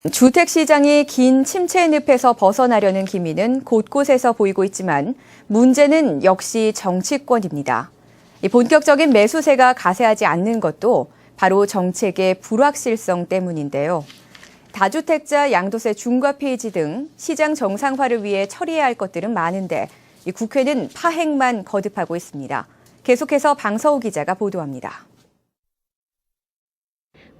주택시장이 긴 침체 늪에서 벗어나려는 기미는 곳곳에서 보이고 있지만 문제는 역시 정치권입니다. 본격적인 매수세가 가세하지 않는 것도 바로 정책의 불확실성 때문인데요. 다주택자 양도세 중과 폐지 등 시장 정상화를 위해 처리해야 할 것들은 많은데 국회는 파행만 거듭하고 있습니다. 계속해서 방서우 기자가 보도합니다.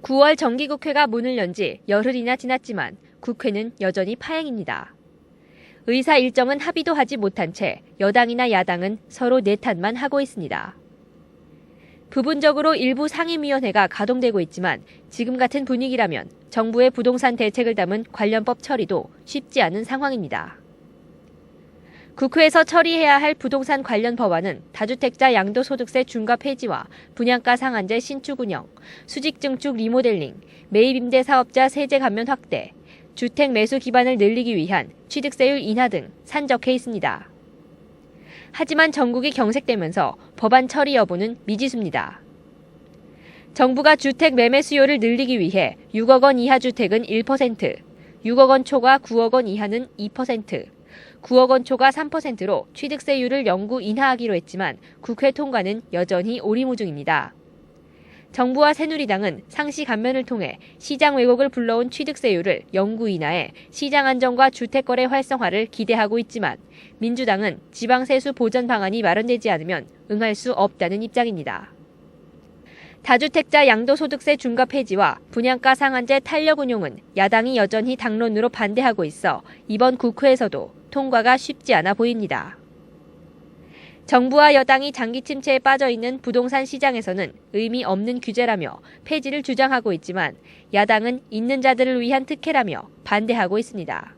9월 정기국회가 문을 연 지 열흘이나 지났지만 국회는 여전히 파행입니다. 의사 일정은 합의도 하지 못한 채 여당이나 야당은 서로 내탓만 하고 있습니다. 부분적으로 일부 상임위원회가 가동되고 있지만 지금 같은 분위기라면 정부의 부동산 대책을 담은 관련법 처리도 쉽지 않은 상황입니다. 국회에서 처리해야 할 부동산 관련 법안은 다주택자 양도소득세 중과 폐지와 분양가 상한제 신축 운영, 수직 증축 리모델링, 매입임대 사업자 세제 감면 확대, 주택 매수 기반을 늘리기 위한 취득세율 인하 등 산적해 있습니다. 하지만 전국이 경색되면서 법안 처리 여부는 미지수입니다. 정부가 주택 매매 수요를 늘리기 위해 6억 원 이하 주택은 1%, 6억 원 초과 9억 원 이하는 2%, 9억 원 초과 3%로 취득세율을 영구 인하하기로 했지만 국회 통과는 여전히 오리무중입니다. 정부와 새누리당은 상시 감면을 통해 시장 왜곡을 불러온 취득세율을 영구 인하해 시장 안정과 주택거래 활성화를 기대하고 있지만 민주당은 지방세수 보전 방안이 마련되지 않으면 응할 수 없다는 입장입니다. 다주택자 양도소득세 중과 폐지와 분양가 상한제 탄력 운용은 야당이 여전히 당론으로 반대하고 있어 이번 국회에서도 통과가 쉽지 않아 보입니다. 정부와 여당이 장기 침체에 빠져있는 부동산 시장에서는 의미 없는 규제라며 폐지를 주장하고 있지만 야당은 있는 자들을 위한 특혜라며 반대하고 있습니다.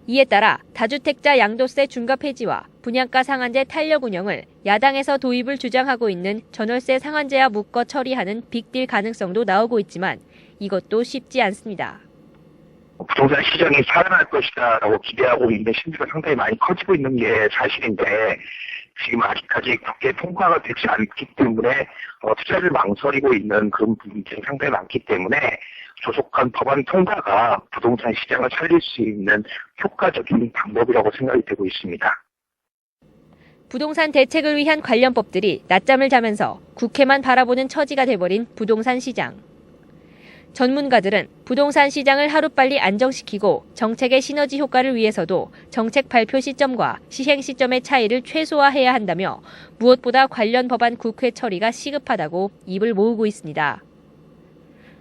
이에 따라 다주택자 양도세 중과 폐지와 분양가 상한제 탄력 운영을 야당에서 도입을 주장하고 있는 전월세 상한제와 묶어 처리하는 빅딜 가능성도 나오고 있지만 이것도 쉽지 않습니다. 부동산 시장이 살아날 것이다라고 기대하고 있는 심리가 상당히 많이 커지고 있는 게 사실인데 지금 아직까지 국회 통과가 되지 않기 때문에 투자를 망설이고 있는 그런 부분들이 상당히 많기 때문에 조속한 법안 통과가 부동산 시장을 살릴 수 있는 효과적인 방법이라고 생각이 되고 있습니다. 부동산 대책을 위한 관련법들이 낮잠을 자면서 국회만 바라보는 처지가 돼버린 부동산 시장. 전문가들은 부동산 시장을 하루빨리 안정시키고 정책의 시너지 효과를 위해서도 정책 발표 시점과 시행 시점의 차이를 최소화해야 한다며 무엇보다 관련 법안 국회 처리가 시급하다고 입을 모으고 있습니다.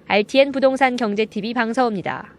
RTN 부동산 경제TV 방서우입니다.